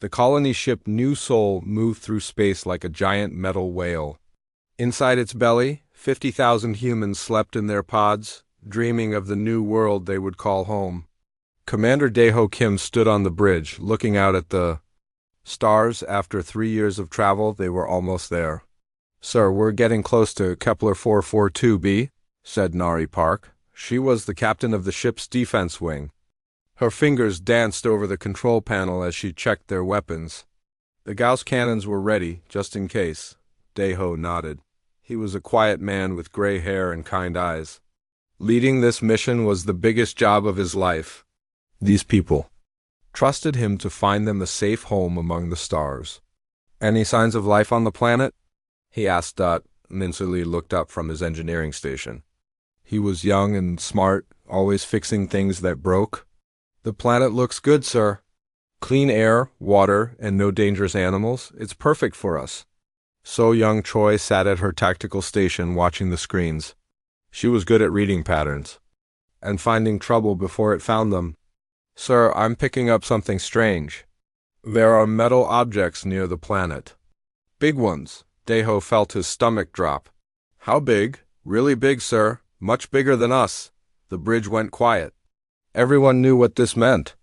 The colony ship New Sol moved through space like a giant metal whale. Inside its belly, 50,000 humans slept in their pods, dreaming of the new world they would call home. Commander Daeho Kim stood on the bridge, looking out at the stars. After 3 years of travel, they were almost there. "Sir, we're getting close to Kepler 442b, said Nari Park. She was the captain of the ship's defense wing. Her fingers danced over the control panel as she checked their weapons. The Gauss cannons were ready, just in case. Daeho nodded. He was a quiet man with gray hair and kind eyes. Leading this mission was the biggest job of his life. These people trusted him to find them a safe home among the stars. "Any signs of life on the planet?" he asked. Minsu Lee looked up from his engineering station. He was young and smart, always fixing things that broke. "The planet looks good, sir. Clean air, water, and no dangerous animals. It's perfect for us." So Young Choi sat at her tactical station watching the screens. She was good at reading patterns and finding trouble before it found them. "Sir, I'm picking up something strange. There are metal objects near the planet. Big ones." Daeho felt his stomach drop. "How big?" "Really big, sir. Much bigger than us." The bridge went quiet. Everyone knew what this meant.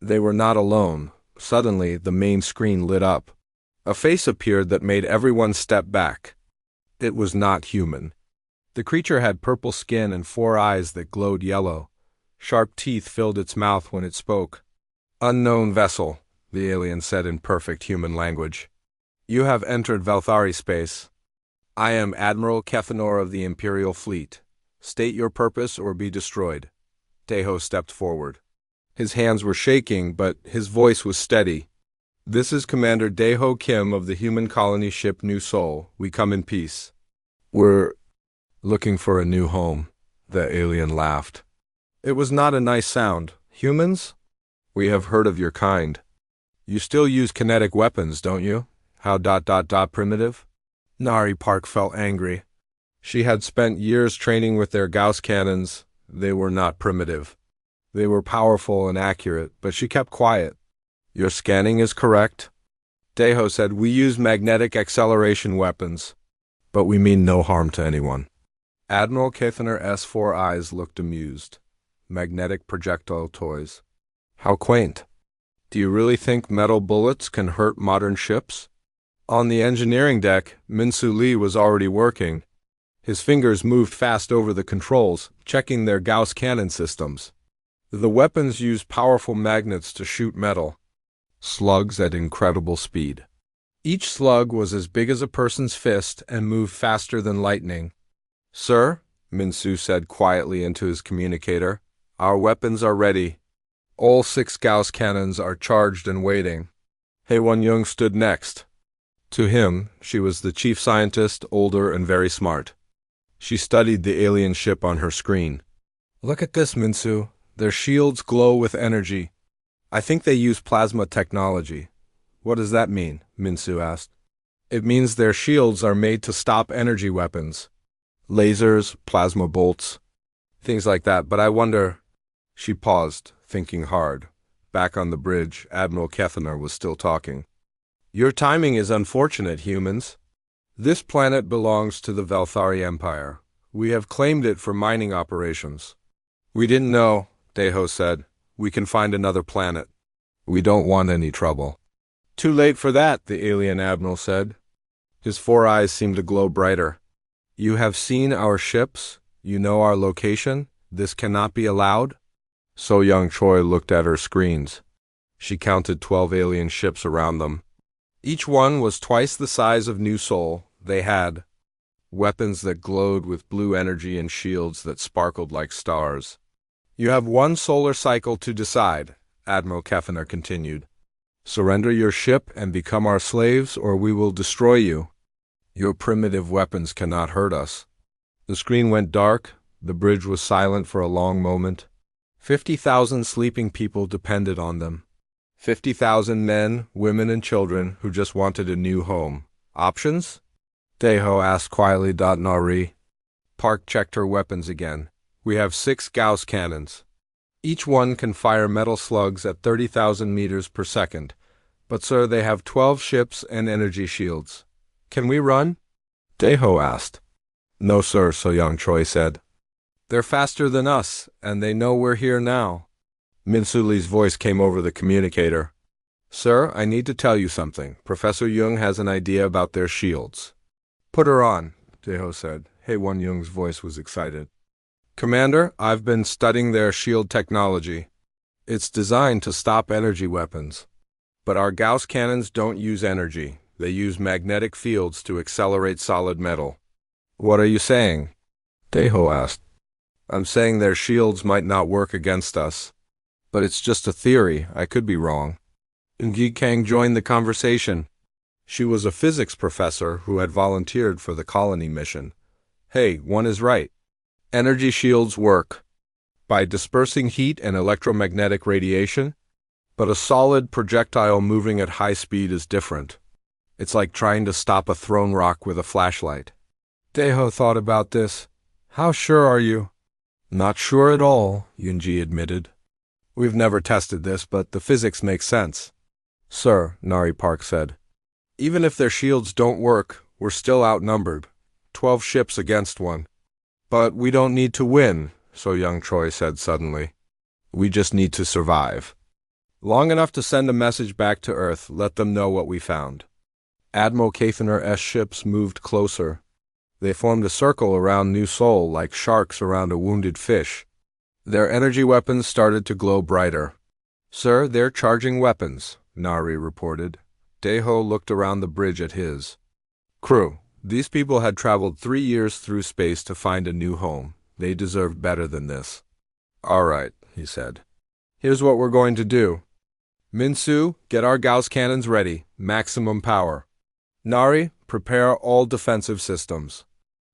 They were not alone. Suddenly, the main screen lit up. A face appeared that made everyone step back. It was not human. The creature had purple skin and 4 eyes that glowed yellow. Sharp teeth filled its mouth when it spoke. "Unknown vessel," the alien said in perfect human language. "You have entered Valthari space. I am Admiral Kethanor of the Imperial Fleet. State your purpose or be destroyed." Daeho stepped forward. His hands were shaking, but his voice was steady. "This is Commander Daeho Kim of the human colony ship New Sol. We come in peace. We're looking for a new home." The alien laughed. It was not a nice sound. "Humans? We have heard of your kind. You still use kinetic weapons, don't you? How ... primitive?" Nari Park felt angry. She had spent years training with their Gauss cannons. They were not primitive. They were powerful and accurate, but she kept quiet. "Your scanning is correct," Daeho said. "We use magnetic acceleration weapons, but we mean no harm to anyone." Admiral Kethanor's 4 eyes looked amused. "Magnetic projectile toys. How quaint. Do you really think metal bullets can hurt modern ships?" On the engineering deck, Minsu Lee was already working. His fingers moved fast over the controls, checking their Gauss cannon systems. The weapons used powerful magnets to shoot metal slugs at incredible speed. Each slug was as big as a person's fist and moved faster than lightning. "Sir," Minsu said quietly into his communicator, "our weapons are ready. All 6 Gauss cannons are charged and waiting." Haewon Young stood next. To him, she was the chief scientist, older and very smart. She studied the alien ship on her screen. "Look at this, Minsu. Their shields glow with energy. I think they use plasma technology." "What does that mean?" Minsu asked. "It means their shields are made to stop energy weapons. Lasers, plasma bolts, things like that. But I wonder..." She paused, thinking hard. Back on the bridge, Admiral Kethanor was still talking. "Your timing is unfortunate, humans. This planet belongs to the Valthari Empire. We have claimed it for mining operations." "We didn't know," Daeho said. "We can find another planet. We don't want any trouble." "Too late for that," the alien admiral said. His 4 eyes seemed to glow brighter. "You have seen our ships. You know our location. This cannot be allowed." So Young Choi looked at her screens. She counted 12 alien ships around them. Each one was twice the size of New Sol. They had weapons that glowed with blue energy and shields that sparkled like stars. "You have 1 solar cycle to decide," Admiral Kethanor continued. "Surrender your ship and become our slaves, or we will destroy you. Your primitive weapons cannot hurt us." The screen went dark. The bridge was silent for a long moment. 50,000 sleeping people depended on them. 50,000 men, women, and children who just wanted a new home. "Options?" Daeho asked quietly. Nari Park checked her weapons again. "We have 6 Gauss cannons. Each one can fire metal slugs at 30,000 meters per second. But sir, they have 12 ships and energy shields. Can we run? Daeho asked. No sir, So Young Choi said. They're faster than us, and they know we're here now. Min-Soo Lee's voice came over the communicator. Sir, I need to tell you something. Professor Jung has an idea about their shields. Put her on, Daeho said. Hae-Won Jung's voice was excited. Commander, I've been studying their shield technology. It's designed to stop energy weapons. But our Gauss cannons don't use energy. They use magnetic fields to accelerate solid metal. What are you saying? Daeho asked. I'm saying their shields might not work against us. But it's just a theory. I could be wrong. Eun-Gi Kang joined the conversation. She was a physics professor who had volunteered for the colony mission. Hey, one is right. Energy shields work by dispersing heat and electromagnetic radiation, but a solid projectile moving at high speed is different. It's like trying to stop a thrown rock with a flashlight. Daeho thought about this. How sure are you? Not sure at all, Yoon-Ji admitted. We've never tested this, but the physics makes sense. Sir, Nari Park said. Even if their shields don't work, we're still outnumbered. 12 ships against one. But we don't need to win, So Young Choi said suddenly. We just need to survive. Long enough to send a message back to Earth, let them know what we found. Admiral Kathner-S ships moved closer. They formed a circle around New Seoul like sharks around a wounded fish. Their energy weapons started to glow brighter. Sir, they're charging weapons, Nari reported. Daeho looked around the bridge at his crew. These people had traveled 3 years through space to find a new home. They deserved better than this. All right, he said. Here's what we're going to do. Min-Soo, get our Gauss cannons ready. Maximum power. Nari, prepare all defensive systems.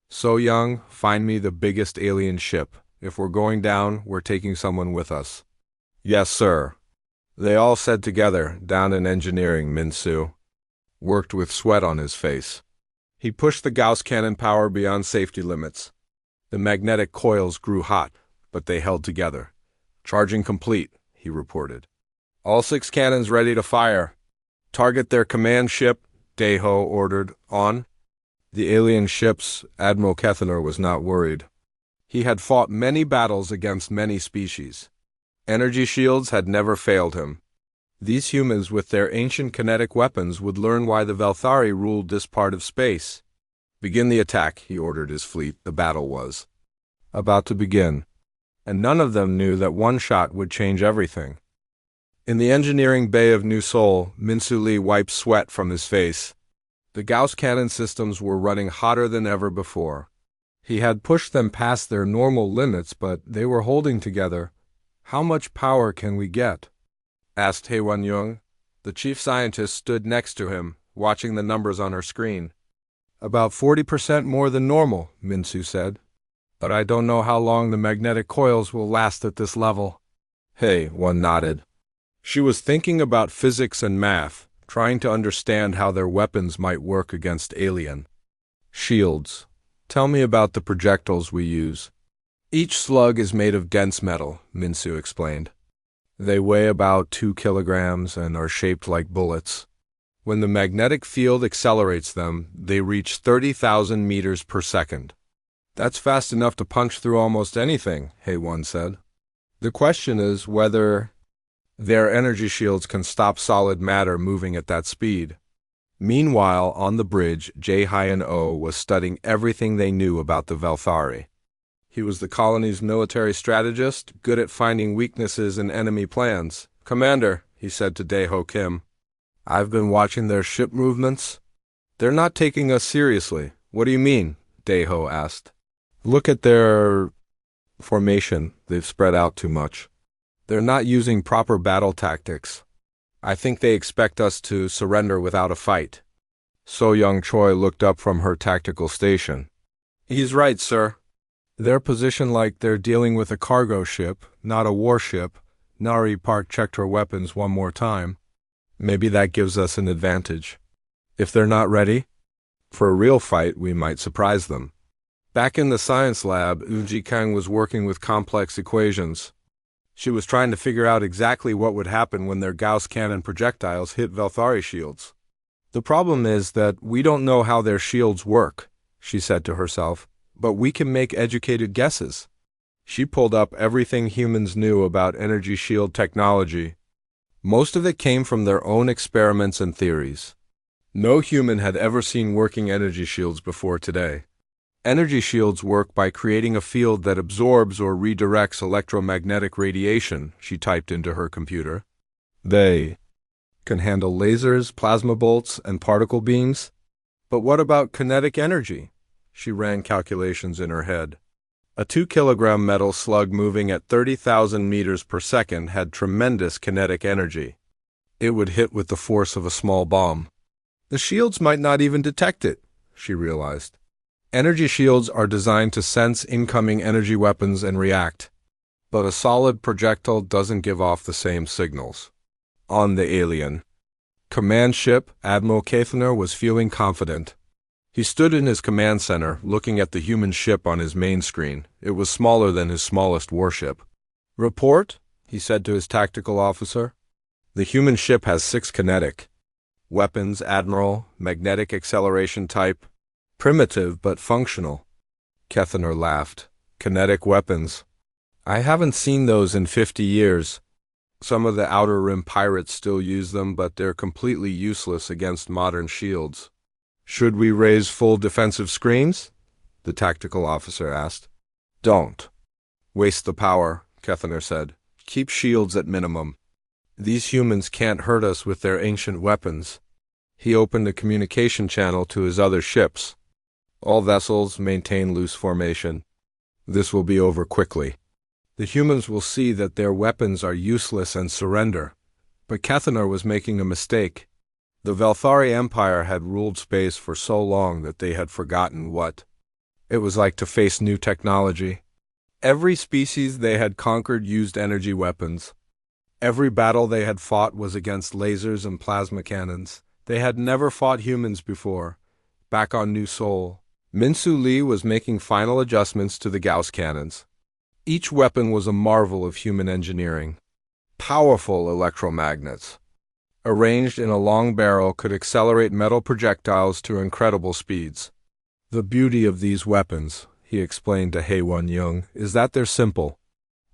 So Young, find me the biggest alien ship. If we're going down, we're taking someone with us. Yes, sir. They all said together, down in engineering, Min-Soo worked with sweat on his face. He pushed the Gauss cannon power beyond safety limits. The magnetic coils grew hot, but they held together. Charging complete, he reported. All 6 cannons ready to fire. Target their command ship, Daeho ordered. On. The alien ships, Admiral Kathner was not worried. He had fought many battles against many species. Energy shields had never failed him. These humans with their ancient kinetic weapons would learn why the Velthari ruled this part of space. Begin the attack, he ordered his fleet. The battle was about to begin. And none of them knew that one shot would change everything. In the engineering bay of New Seoul, Min-Soo Lee wiped sweat from his face. The Gauss cannon systems were running hotter than ever before. He had pushed them past their normal limits, but they were holding together. How much power can we get? Asked Hae-Won Jung. The chief scientist stood next to him, watching the numbers on her screen. About 40% more than normal, Min-Soo said. But I don't know how long the magnetic coils will last at this level. Hae-Won nodded. She was thinking about physics and math, trying to understand how their weapons might work against alien shields. Tell me about the projectiles we use. Each slug is made of dense metal, Min-Soo explained. They weigh about 2 kilograms and are shaped like bullets. When the magnetic field accelerates them, they reach 30,000 meters per second. That's fast enough to punch through almost anything, Hae-Won said. The question is whether their energy shields can stop solid matter moving at that speed. Meanwhile, on the bridge, Jae-Hyun-Oh was studying everything they knew about the Velthari. He was the colony's military strategist, good at finding weaknesses in enemy plans. Commander, he said to Daeho Kim, I've been watching their ship movements. They're not taking us seriously. What do you mean? Daeho asked. Look at their formation. They've spread out too much. They're not using proper battle tactics. I think they expect us to surrender without a fight. So Young Choi looked up from her tactical station. He's right, sir. They're positioned like they're dealing with a cargo ship, not a warship. Nari Park checked her weapons one more time. Maybe that gives us an advantage. If they're not ready for a real fight, we might surprise them. Back in the science lab, Eun-Ji Kang was working with complex equations. She was trying to figure out exactly what would happen when their Gauss cannon projectiles hit Velthari shields. The problem is that we don't know how their shields work, she said to herself, but we can make educated guesses. She pulled up everything humans knew about energy shield technology. Most of it came from their own experiments and theories. No human had ever seen working energy shields before today. Energy shields work by creating a field that absorbs or redirects electromagnetic radiation, she typed into her computer. They can handle lasers, plasma bolts, and particle beams. But what about kinetic energy? She ran calculations in her head. A 2-kilogram metal slug moving at 30,000 meters per second had tremendous kinetic energy. It would hit with the force of a small bomb. The shields might not even detect it, she realized. Energy shields are designed to sense incoming energy weapons and react. But a solid projectile doesn't give off the same signals. On the alien command ship, Admiral Kathner was feeling confident. He stood in his command center, looking at the human ship on his main screen. It was smaller than his smallest warship. Report, he said to his tactical officer. The human ship has 6 kinetic weapons, Admiral, magnetic acceleration type. Primitive but functional. Kathner laughed. Kinetic weapons. I haven't seen those in 50 years. Some of the Outer Rim pirates still use them, but they're completely useless against modern shields. Should we raise full defensive screens? The tactical officer asked. Don't waste the power, Kathner said. Keep shields at minimum. These humans can't hurt us with their ancient weapons. He opened a communication channel to his other ships. All vessels maintain loose formation. This will be over quickly. The humans will see that their weapons are useless and surrender. But Kathner was making a mistake. The Velthari Empire had ruled space for so long that they had forgotten what it was like to face new technology. Every species they had conquered used energy weapons. Every battle they had fought was against lasers and plasma cannons. They had never fought humans before. Back on New Sol, Minsu Li was making final adjustments to the Gauss cannons. Each weapon was a marvel of human engineering. Powerful electromagnets, arranged in a long barrel, could accelerate metal projectiles to incredible speeds. The beauty of these weapons, he explained to Haewon Young, is that they're simple.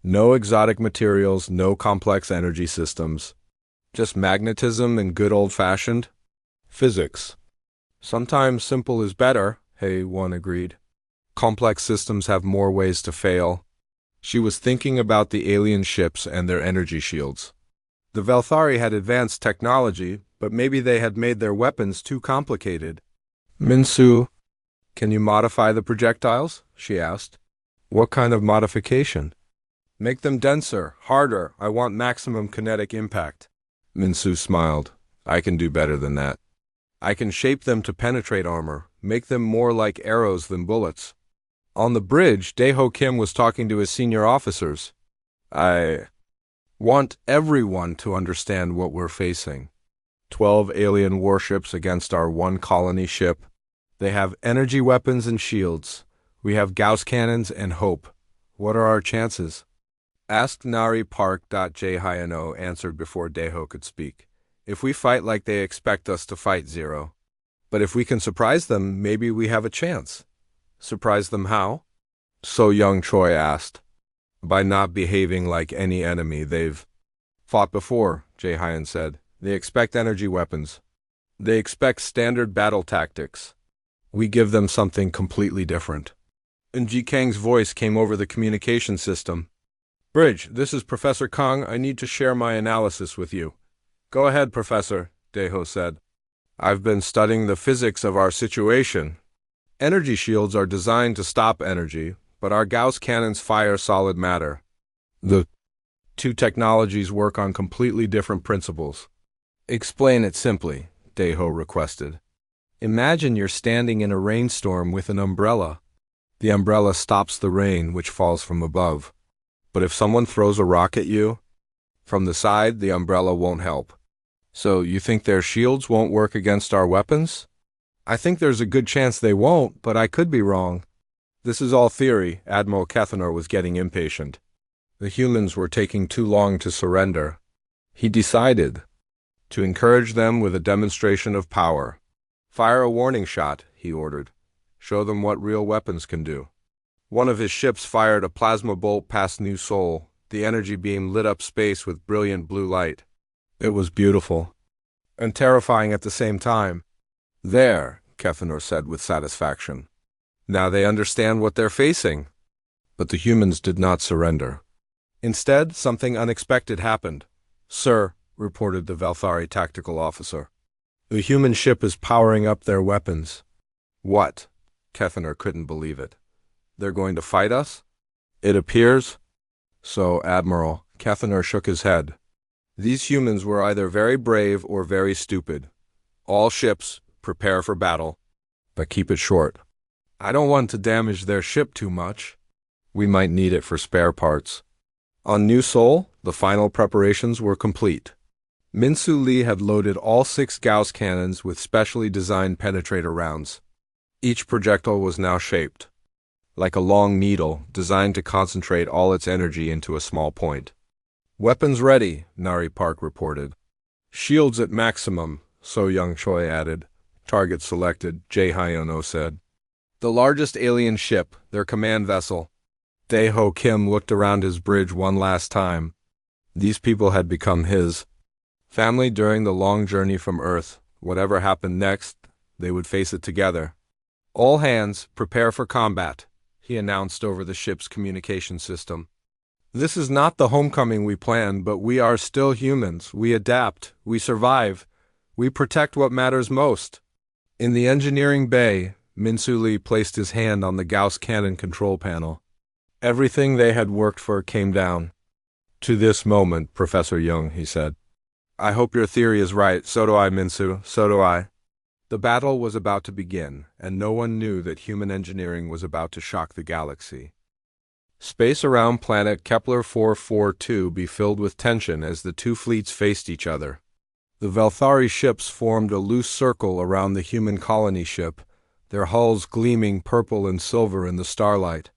No exotic materials, no complex energy systems. Just magnetism and good old-fashioned physics. Sometimes simple is better, Haewon agreed. Complex systems have more ways to fail. She was thinking about the alien ships and their energy shields. The Velthari had advanced technology, but maybe they had made their weapons too complicated. Minsu, can you modify the projectiles? She asked. What kind of modification? Make them denser, harder. I want maximum kinetic impact. Minsu smiled. I can do better than that. I can shape them to penetrate armor, make them more like arrows than bullets. On the bridge, Daeho Kim was talking to his senior officers. I want everyone to understand what we're facing. 12 alien warships against our 1 colony ship. They have energy weapons and shields. We have Gauss cannons and hope. What are our chances? Ask Nari Park.J Hyano answered before Daeho could speak. If we fight like they expect us to fight, 0. But if we can surprise them, maybe we have a chance. Surprise them how? So Young Choi asked. By not behaving like any enemy they've fought before, Jae Hyun said. They expect energy weapons. They expect standard battle tactics. We give them something completely different. And Ji Kang's voice came over the communication system. Bridge, this is Professor Kang. I need to share my analysis with you. Go ahead, Professor, Daeho said. I've been studying the physics of our situation. Energy shields are designed to stop energy, but our Gauss cannons fire solid matter. The 2 technologies work on completely different principles. Explain it simply, Daeho requested. Imagine you're standing in a rainstorm with an umbrella. The umbrella stops the rain, which falls from above. But if someone throws a rock at you from the side, the umbrella won't help. So you think their shields won't work against our weapons? I think there's a good chance they won't, but I could be wrong. This is all theory. Admiral Kathner was getting impatient. The humans were taking too long to surrender. He decided to encourage them with a demonstration of power. "Fire a warning shot," he ordered. "Show them what real weapons can do." One of his ships fired a plasma bolt past New Sol. The energy beam lit up space with brilliant blue light. It was beautiful and terrifying at the same time. "There," Kethenor said with satisfaction. "Now they understand what they're facing." But the humans did not surrender. Instead, something unexpected happened. "Sir," reported the Valthari tactical officer, "the human ship is powering up their weapons." "What?" Kethenor couldn't believe it. "They're going to fight us?" "It appears so, Admiral." Kethenor shook his head. "These humans were either very brave or very stupid. All ships, prepare for battle. But keep it short. I don't want to damage their ship too much. We might need it for spare parts." On New Sol, the final preparations were complete. Minsu Li had loaded all 6 Gauss cannons with specially designed penetrator rounds. Each projectile was now shaped like a long needle, designed to concentrate all its energy into a small point. "Weapons ready," Nari Park reported. "Shields at maximum," So Young Choi added. "Target selected," Jay Hyono said. The largest alien ship, their command vessel. Dae-ho Kim looked around his bridge one last time. These people had become his family during the long journey from Earth. Whatever happened next, they would face it together. "All hands, prepare for combat," he announced over the ship's communication system. "This is not the homecoming we planned, but we are still humans. We adapt, we survive, we protect what matters most." In the engineering bay, Minsu Li placed his hand on the Gauss cannon control panel. Everything they had worked for came down to this moment, Professor Young, he said. "I hope your theory is right. So do I, Minsu. So do I." The battle was about to begin, and no one knew that human engineering was about to shock the galaxy. Space around planet Kepler 442 be filled with tension as the two fleets faced each other. The Valthari ships formed a loose circle around the human colony ship, their hulls gleaming purple and silver in the starlight.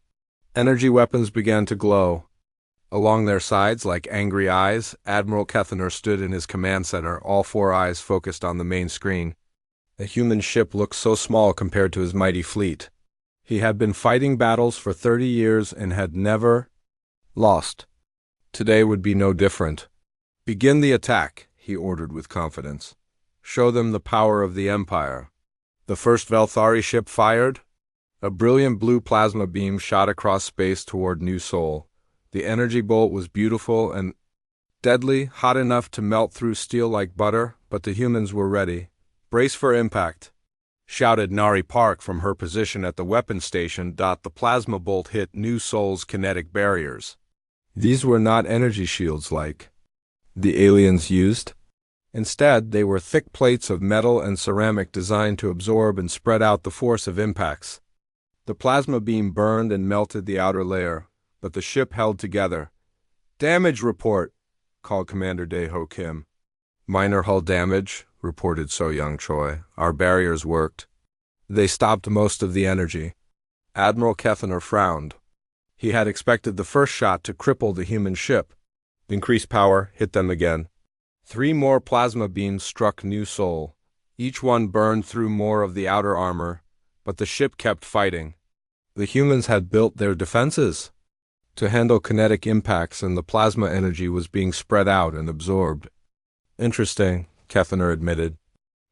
Energy weapons began to glow. Along their sides, like angry eyes, Admiral Kethenor stood in his command center, all 4 eyes focused on the main screen. The human ship looked so small compared to his mighty fleet. He had been fighting battles for 30 years and had never lost. Today would be no different. "Begin the attack," he ordered with confidence. "Show them the power of the Empire." The first Valthari ship fired. A brilliant blue plasma beam shot across space toward New Sol. The energy bolt was beautiful and deadly, hot enough to melt through steel like butter, but the humans were ready. "Brace for impact," shouted Nari Park from her position at the weapon station. The plasma bolt hit New Sol's kinetic barriers. These were not energy shields like the aliens used. Instead, they were thick plates of metal and ceramic designed to absorb and spread out the force of impacts. The plasma beam burned and melted the outer layer, but the ship held together. "Damage report," called Commander Dae-ho Kim. "Minor hull damage," reported So Young Choi. "Our barriers worked. They stopped most of the energy." Admiral Kethenor frowned. He had expected the first shot to cripple the human ship. Increased power hit them again. 3 more plasma beams struck New Sol. Each one burned through more of the outer armor, but the ship kept fighting. The humans had built their defenses to handle kinetic impacts, and the plasma energy was being spread out and absorbed. "Interesting," Kethenor admitted.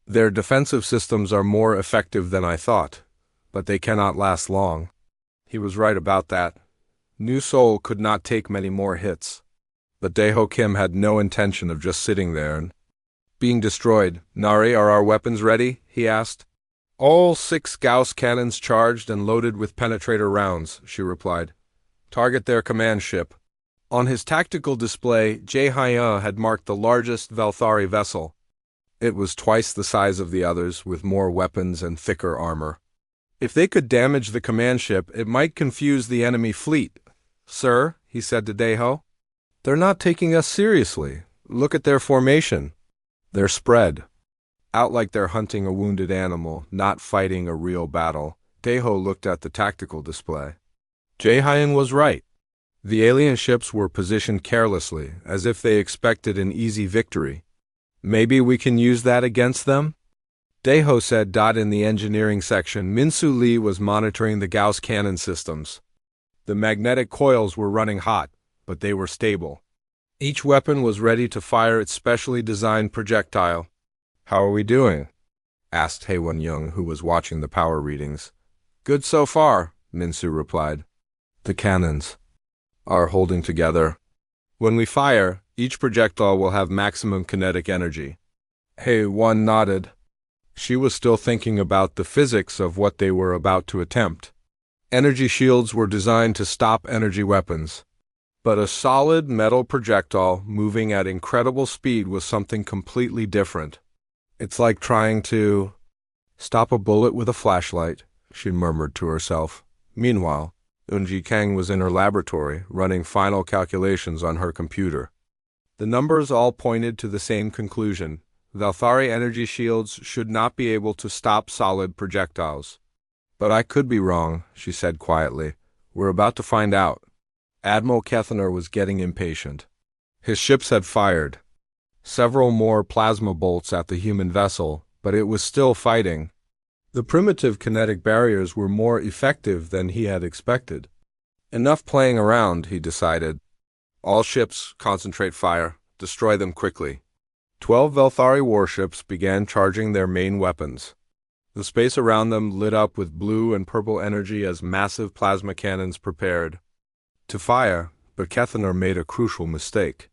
"Their defensive systems are more effective than I thought, but they cannot last long." He was right about that. New Sol could not take many more hits. But Dae-ho Kim had no intention of just sitting there and being destroyed. "Nari, are our weapons ready?" he asked. "All 6 Gauss cannons charged and loaded with penetrator rounds," she replied. "Target their command ship." On his tactical display, Jay Hyan had marked the largest Valthari vessel. It was twice the size of the others, with more weapons and thicker armor. "If they could damage the command ship, it might confuse the enemy fleet." "Sir," he said to Dae-ho, "they're not taking us seriously. Look at their formation. They're spread out like they're hunting a wounded animal, not fighting a real battle." Dae-ho looked at the tactical display. Jay Hyan was right. The alien ships were positioned carelessly, as if they expected an easy victory. Maybe we can use that against them? Daeho said. In the engineering section, Minsu Lee was monitoring the Gauss cannon systems. The magnetic coils were running hot, but they were stable. Each weapon was ready to fire its specially designed projectile. "How are we doing?" asked Haewon Young, who was watching the power readings. "Good so far," Minsu replied. "The cannons are holding together. When we fire, each projectile will have maximum kinetic energy." Haewon nodded. She was still thinking about the physics of what they were about to attempt. Energy shields were designed to stop energy weapons. But a solid metal projectile moving at incredible speed was something completely different. "It's like trying to stop a bullet with a flashlight," she murmured to herself. Meanwhile, Eunji Kang was in her laboratory, running final calculations on her computer. The numbers all pointed to the same conclusion. Valthari energy shields should not be able to stop solid projectiles. "But I could be wrong," she said quietly. "We're about to find out." Admiral Kethaner was getting impatient. His ships had fired several more plasma bolts at the human vessel, but it was still fighting. The primitive kinetic barriers were more effective than he had expected. Enough playing around, he decided. All ships, concentrate fire. Destroy them quickly. 12 Velthari warships began charging their main weapons. The space around them lit up with blue and purple energy as massive plasma cannons prepared to fire, but Kethaner made a crucial mistake.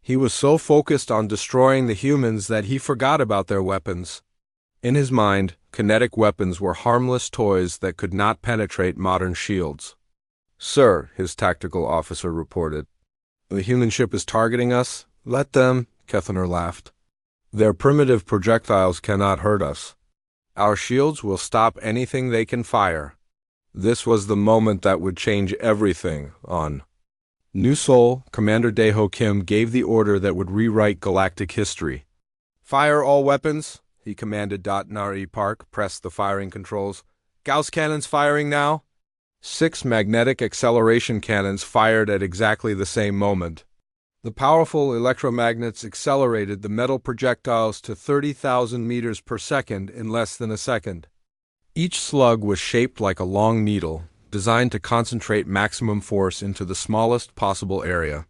He was so focused on destroying the humans that he forgot about their weapons. In his mind, kinetic weapons were harmless toys that could not penetrate modern shields. "Sir," his tactical officer reported, "the human ship is targeting us. Let them," Kethaner laughed. "Their primitive projectiles cannot hurt us. Our shields will stop anything they can fire." This was the moment that would change everything on New Seoul. Commander Daeho Kim gave the order that would rewrite galactic history. "Fire all weapons," he commanded. Nari Park pressed the firing controls. "Gauss cannons firing now." 6 magnetic acceleration cannons fired at exactly the same moment. The powerful electromagnets accelerated the metal projectiles to 30,000 meters per second in less than a second. Each slug was shaped like a long needle, designed to concentrate maximum force into the smallest possible area.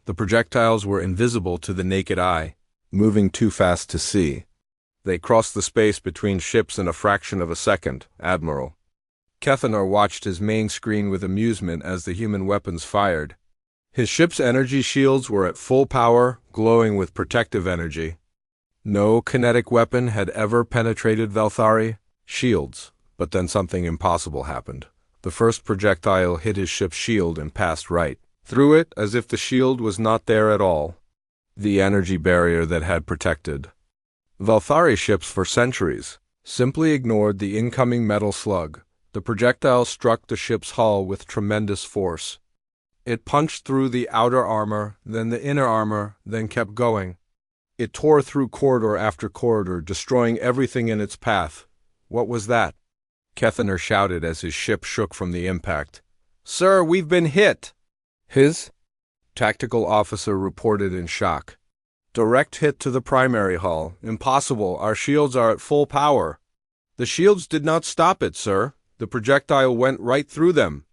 The projectiles were invisible to the naked eye, moving too fast to see. They crossed the space between ships in a fraction of a second, Admiral. Kethaner watched his main screen with amusement as the human weapons fired. His ship's energy shields were at full power, glowing with protective energy. No kinetic weapon had ever penetrated Velthari shields, but then something impossible happened. The first projectile hit his ship's shield and passed right through it as if the shield was not there at all. The energy barrier that had protected Velthari ships for centuries simply ignored the incoming metal slug. The projectile struck the ship's hull with tremendous force. It punched through the outer armor, then the inner armor, then kept going. It tore through corridor after corridor, destroying everything in its path. "What was that?" Kethaner shouted as his ship shook from the impact. "Sir, we've been hit!" His tactical officer reported in shock. "Direct hit to the primary hull. Impossible. Our shields are at full power." "The shields did not stop it, sir. The projectile went right through them."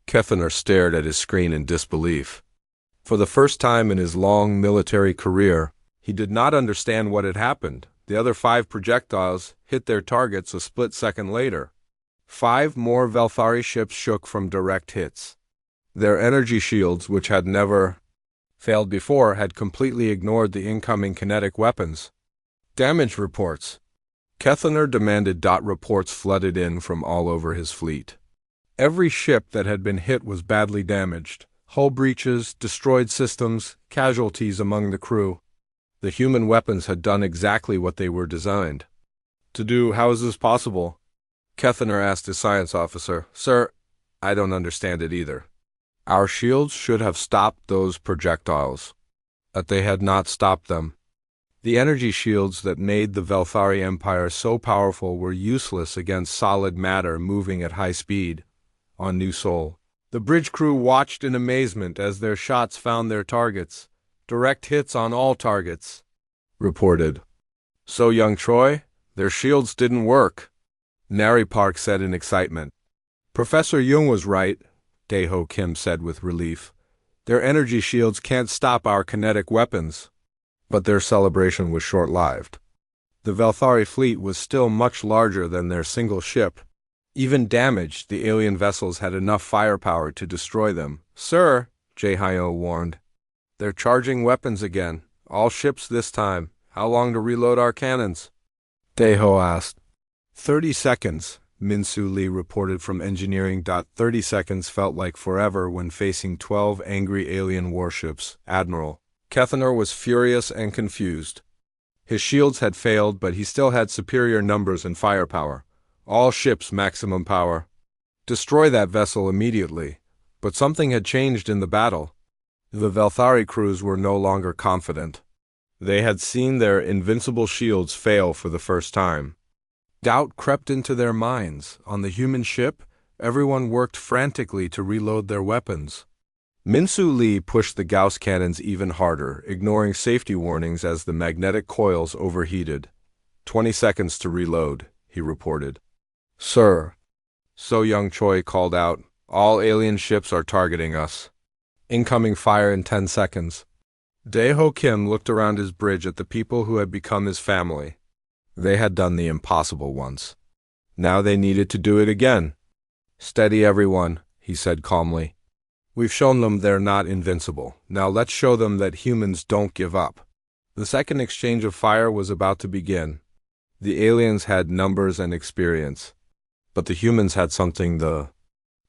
Kethaner stared at his screen in disbelief. For the first time in his long military career, he did not understand what had happened. The other 5 projectiles hit their targets a split second later. 5 more Velthari ships shook from direct hits. Their energy shields, which had never failed before, had completely ignored the incoming kinetic weapons. "Damage reports." Kethaner demanded. Reports flooded in from all over his fleet. Every ship that had been hit was badly damaged. Hull breaches, destroyed systems, casualties among the crew. The human weapons had done exactly what they were designed to do. "How is this possible?" Kethaner asked his science officer. "Sir, I don't understand it either. Our shields should have stopped those projectiles, but they had not stopped them. The energy shields that made the Velthari Empire so powerful were useless against solid matter moving at high speed on New Seoul. The The bridge crew watched in amazement as their shots found their targets. Direct hits on all targets. Reported. So young Troy, their shields didn't work. Nari Park said in excitement. Professor Jung was right, Daeho Kim said with relief. Their energy shields can't stop our kinetic weapons. But their celebration was short-lived. The Velthari fleet was still much larger than their single ship. Even damaged, the alien vessels had enough firepower to destroy them. Sir, Jae-hyo warned. They're charging weapons again. All ships this time. How long to reload our cannons? Daeho asked. 30 seconds, Min-Soo Lee reported from engineering. 30 seconds felt like forever when facing 12 angry alien warships. Admiral Kethenor was furious and confused. His shields had failed, but he still had superior numbers and firepower. All ships maximum power. Destroy that vessel immediately. But something had changed in the battle. The Velthari crews were no longer confident. They had seen their invincible shields fail for the first time. Doubt crept into their minds. On the human ship, everyone worked frantically to reload their weapons. Min-Soo Lee pushed the Gauss cannons even harder, ignoring safety warnings as the magnetic coils overheated. 20 seconds to reload, he reported. Sir, So Young Choi called out, all alien ships are targeting us. Incoming fire in 10 seconds. Daeho Kim looked around his bridge at the people who had become his family. They had done the impossible once. Now they needed to do it again. Steady, everyone, he said calmly. We've shown them they're not invincible. Now let's show them that humans don't give up. The second exchange of fire was about to begin. The aliens had numbers and experience. But the humans had something the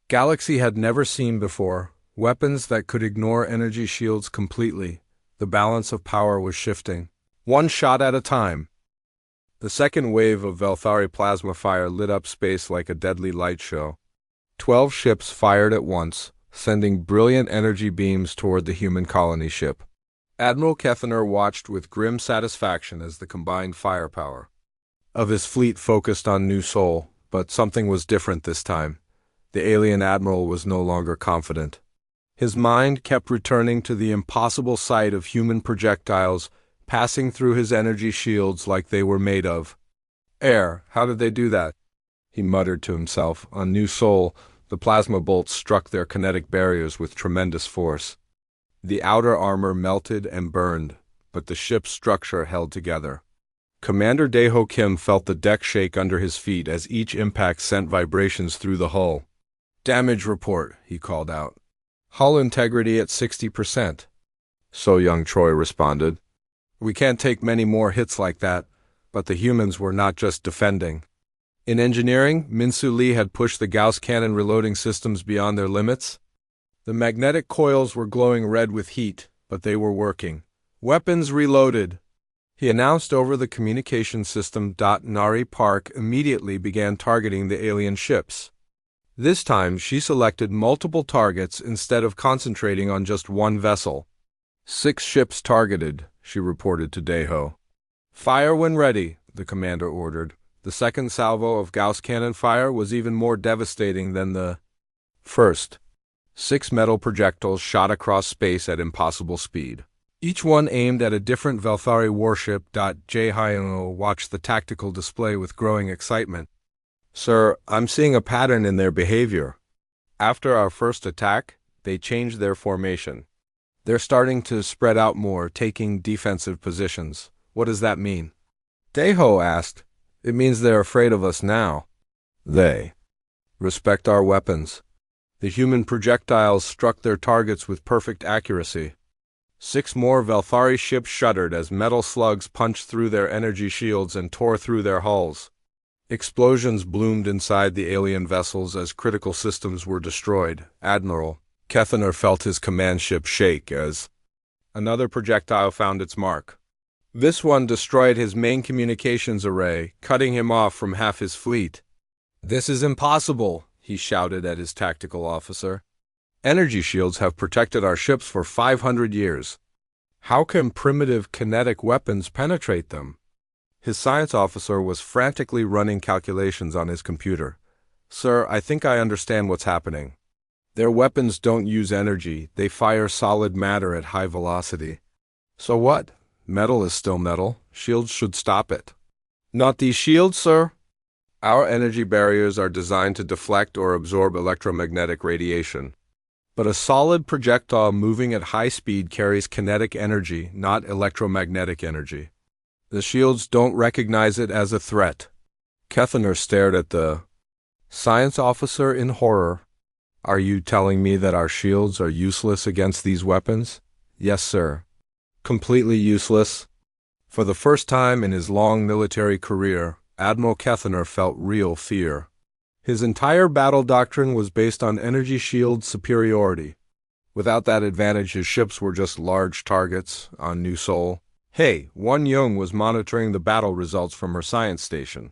galaxy had never seen before. Weapons that could ignore energy shields completely. The balance of power was shifting. One shot at a time. The second wave of Velthari plasma fire lit up space like a deadly light show. 12 ships fired at once, sending brilliant energy beams toward the human colony ship. Admiral Kethenor watched with grim satisfaction as the combined firepower of his fleet focused on New Sol, but something was different this time. The alien admiral was no longer confident. His mind kept returning to the impossible sight of human projectiles passing through his energy shields like they were made of air. How did they do that? He muttered to himself. On New Sol, the plasma bolts struck their kinetic barriers with tremendous force. The outer armor melted and burned, but the ship's structure held together. Commander Daeho Kim felt the deck shake under his feet as each impact sent vibrations through the hull. Damage report, he called out. Hull integrity at 60%. So Young Troy responded. We can't take many more hits like that, but the humans were not just defending. In engineering, Min-Soo Lee had pushed the Gauss cannon reloading systems beyond their limits. The magnetic coils were glowing red with heat, but they were working. Weapons reloaded. He announced over the communication system. Nari Park immediately began targeting the alien ships. This time, she selected multiple targets instead of concentrating on just one vessel. 6 ships targeted, she reported to Daeho. Fire when ready, the commander ordered. The second salvo of Gauss cannon fire was even more devastating than the first. 6 metal projectiles shot across space at impossible speed. Each one aimed at a different Velthari warship. Jae-hyo watched the tactical display with growing excitement. Sir, I'm seeing a pattern in their behavior. After our first attack, they changed their formation. They're starting to spread out more, taking defensive positions. What does that mean? Daeho asked. It means they're afraid of us now. They respect our weapons. The human projectiles struck their targets with perfect accuracy. 6 more Velthari ships shuddered as metal slugs punched through their energy shields and tore through their hulls. Explosions bloomed inside the alien vessels as critical systems were destroyed. Admiral Kethenor felt his command ship shake as another projectile found its mark. This one destroyed his main communications array, cutting him off from half his fleet. This is impossible, he shouted at his tactical officer. Energy shields have protected our ships for 500 years. How can primitive kinetic weapons penetrate them? His science officer was frantically running calculations on his computer. Sir, I think I understand what's happening. Their weapons don't use energy, they fire solid matter at high velocity. So what? Metal is still metal. Shields should stop it. Not these shields, sir. Our energy barriers are designed to deflect or absorb electromagnetic radiation. But a solid projectile moving at high speed carries kinetic energy, not electromagnetic energy. The shields don't recognize it as a threat. Kethaner stared at the science officer in horror. Are you telling me that our shields are useless against these weapons? Yes, sir. Completely useless. For the first time in his long military career, Admiral Kethaner felt real fear. His entire battle doctrine was based on energy shield superiority. Without that advantage, his ships were just large targets on New Sol. Hey, Wan Young was monitoring the battle results from her science station.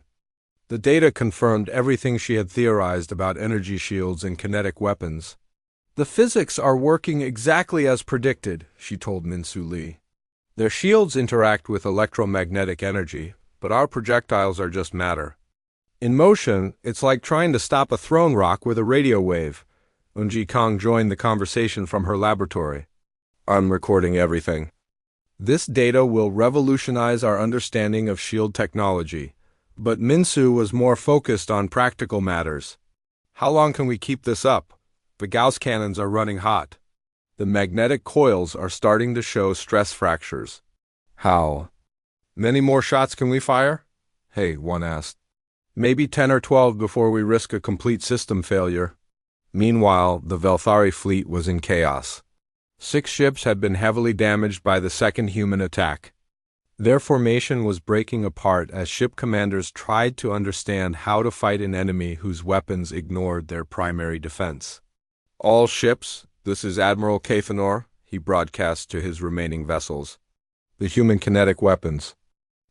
The data confirmed everything she had theorized about energy shields and kinetic weapons. The physics are working exactly as predicted, she told Minsu Lee. Their shields interact with electromagnetic energy, but our projectiles are just matter. In motion, it's like trying to stop a thrown rock with a radio wave. Unji Kong joined the conversation from her laboratory. I'm recording everything. This data will revolutionize our understanding of shield technology, but Minsu was more focused on practical matters. How long can we keep this up? The Gauss cannons are running hot. The magnetic coils are starting to show stress fractures. How many more shots can we fire? Hey, one asked. Maybe 10 or 12 before we risk a complete system failure. Meanwhile, the Velthari fleet was in chaos. 6 ships had been heavily damaged by the second human attack. Their formation was breaking apart as ship commanders tried to understand how to fight an enemy whose weapons ignored their primary defense. All ships, this is Admiral Cathanor, he broadcast to his remaining vessels. The human kinetic weapons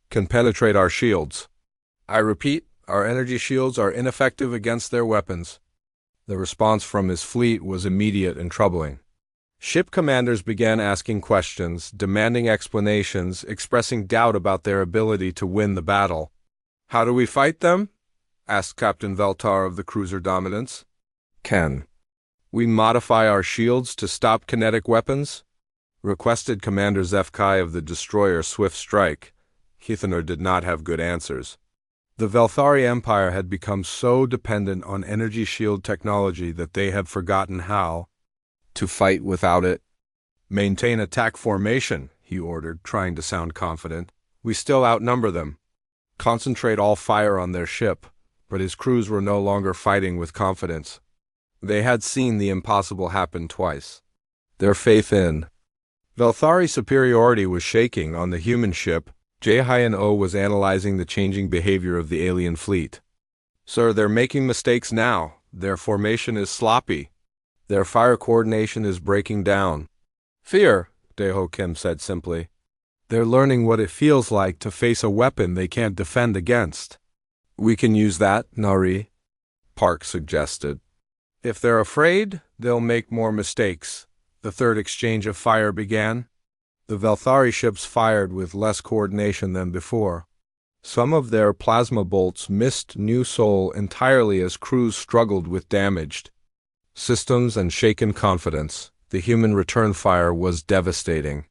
can penetrate our shields. I repeat, our energy shields are ineffective against their weapons. The response from his fleet was immediate and troubling. Ship commanders began asking questions, demanding explanations, expressing doubt about their ability to win the battle. How do we fight them? Asked Captain Veltar of the cruiser Dominance. Can we modify our shields to stop kinetic weapons? Requested Commander Zefkai of the destroyer Swift Strike. Kethaner did not have good answers. The Velthari Empire had become so dependent on energy shield technology that they had forgotten how to fight without it. Maintain attack formation, he ordered, trying to sound confident. We still outnumber them. Concentrate all fire on their ship. But his crews were no longer fighting with confidence. They had seen the impossible happen twice. Their faith in Velthari superiority was shaking. On the human ship, J-O was analyzing the changing behavior of the alien fleet. Sir, they're making mistakes now. Their formation is sloppy. Their fire coordination is breaking down. Fear, Deho Kim said simply. They're learning what it feels like to face a weapon they can't defend against. We can use that, Nari, Park suggested. If they're afraid, they'll make more mistakes. The third exchange of fire began. The Velthari ships fired with less coordination than before. Some of their plasma bolts missed New Sol entirely as crews struggled with damaged systems and shaken confidence. The human return fire was devastating.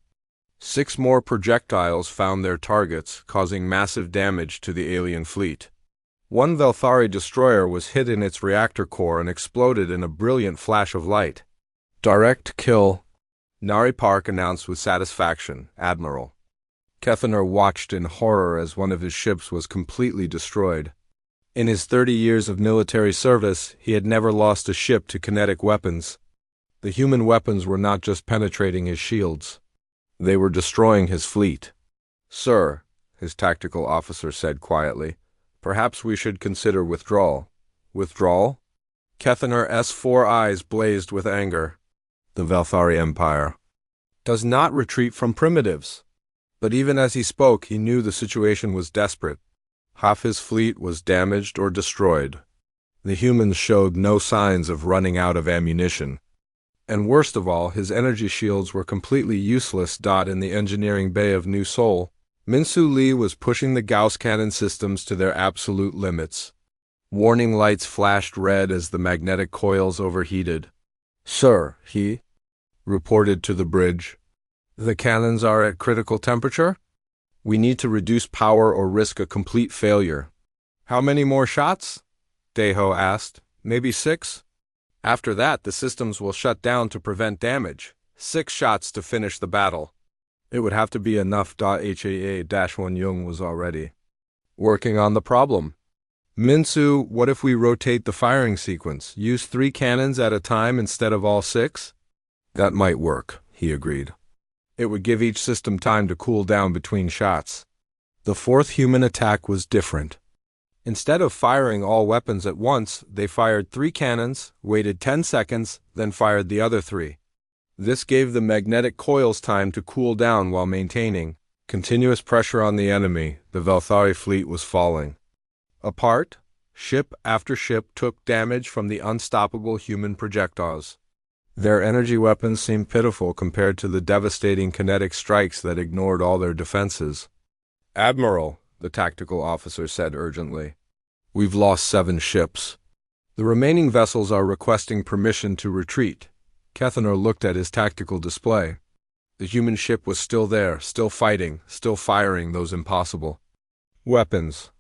6 more projectiles found their targets, causing massive damage to the alien fleet. One Velthari destroyer was hit in its reactor core and exploded in a brilliant flash of light. Direct kill, Nari Park announced with satisfaction, Admiral. Kethaner watched in horror as one of his ships was completely destroyed. In his 30 years of military service, he had never lost a ship to kinetic weapons. The human weapons were not just penetrating his shields. They were destroying his fleet. Sir, his tactical officer said quietly, perhaps we should consider withdrawal. Withdrawal? Kethaner's 4 eyes blazed with anger. The Velthari Empire does not retreat from primitives. But even as he spoke, he knew the situation was desperate. Half his fleet was damaged or destroyed. The humans showed no signs of running out of ammunition. And worst of all, his energy shields were completely useless. In the engineering bay of New Sol, Minsu Lee was pushing the Gauss cannon systems to their absolute limits. Warning lights flashed red as the magnetic coils overheated. Sir, he reported to the bridge. The cannons are at critical temperature? We need to reduce power or risk a complete failure. How many more shots? Deho asked. Maybe 6? After that, the systems will shut down to prevent damage. 6 shots to finish the battle. It would have to be enough. HAA-1 Young was already working on the problem. Minsu, what if we rotate the firing sequence? Use 3 cannons at a time instead of all 6? That might work, he agreed. It would give each system time to cool down between shots. The 4th human attack was different. Instead of firing all weapons at once, they fired 3 cannons, waited 10 seconds, then fired the other 3. This gave the magnetic coils time to cool down while maintaining continuous pressure on the enemy. The Velthari fleet was falling apart. Ship after ship took damage from the unstoppable human projectiles. Their energy weapons seemed pitiful compared to the devastating kinetic strikes that ignored all their defenses. Admiral, the tactical officer said urgently, we've lost 7 ships. The remaining vessels are requesting permission to retreat. Kethenor looked at his tactical display. The human ship was still there, still fighting, still firing those impossible weapons.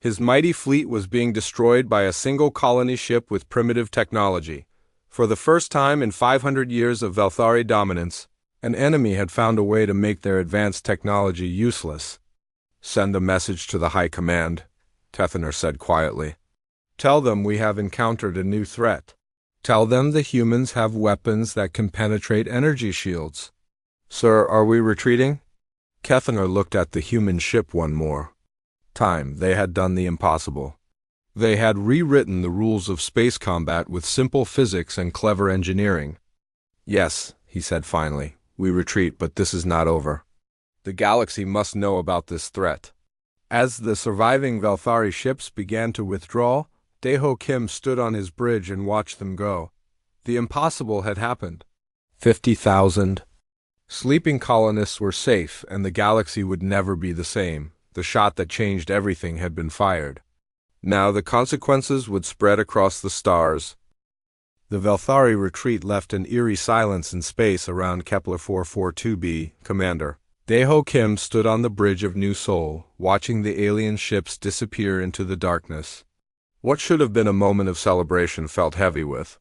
His mighty fleet was being destroyed by a single colony ship with primitive technology. For the first time in 500 years of Velthari dominance, an enemy had found a way to make their advanced technology useless. Send a message to the High Command, Kethenor said quietly. Tell them we have encountered a new threat. Tell them the humans have weapons that can penetrate energy shields. Sir, are we retreating? Kethenor looked at the human ship one more time. They had done the impossible. They had rewritten the rules of space combat with simple physics and clever engineering. Yes, he said finally, we retreat, but this is not over. The galaxy must know about this threat. As the surviving Velthari ships began to withdraw, Deho Kim stood on his bridge and watched them go. The impossible had happened. 50,000 sleeping colonists were safe, and the galaxy would never be the same. The shot that changed everything had been fired. Now the consequences would spread across the stars. The Velthari retreat left an eerie silence in space around Kepler 442b, Commander. Deho Kim stood on the bridge of New Seoul, watching the alien ships disappear into the darkness. What should have been a moment of celebration felt heavy with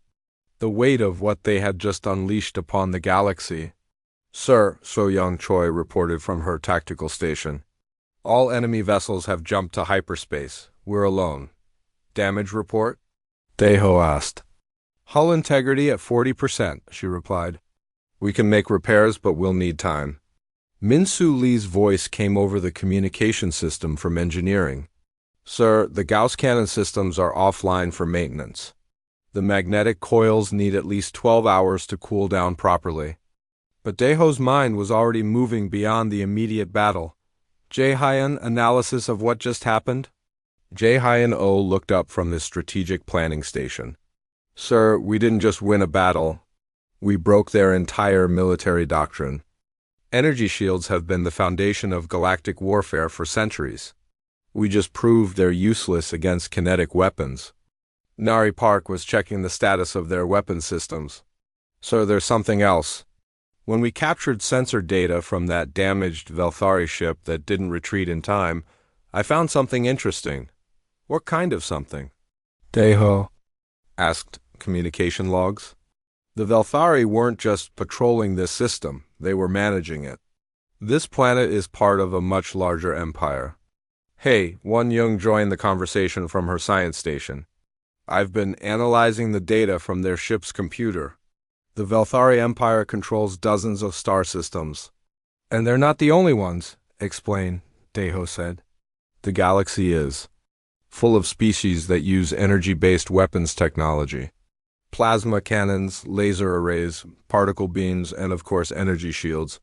the weight of what they had just unleashed upon the galaxy. Sir, So Young Choi reported from her tactical station. All enemy vessels have jumped to hyperspace. We're alone. Damage report? Deho asked. Hull integrity at 40%, she replied. We can make repairs, but we'll need time. Min-Soo Lee's voice came over the communication system from engineering. Sir, the Gauss cannon systems are offline for maintenance. The magnetic coils need at least 12 hours to cool down properly. But Deho's mind was already moving beyond the immediate battle. Jae-Hyun, analysis of what just happened? Jae-Hyun Oh looked up from his strategic planning station. Sir, we didn't just win a battle. We broke their entire military doctrine. Energy shields have been the foundation of galactic warfare for centuries. We just proved they're useless against kinetic weapons. Nari Park was checking the status of their weapon systems. Sir, there's something else. When we captured sensor data from that damaged Velthari ship that didn't retreat in time, I found something interesting. What kind of something? Deho asked communication logs. The Velthari weren't just patrolling this system, they were managing it. This planet is part of a much larger empire. Hey, Won Young joined the conversation from her science station. I've been analyzing the data from their ship's computer. The Velthari Empire controls dozens of star systems. And they're not the only ones, explain, Deho said. The galaxy is full of species that use energy-based weapons technology. Plasma cannons, laser arrays, particle beams, and of course energy shields.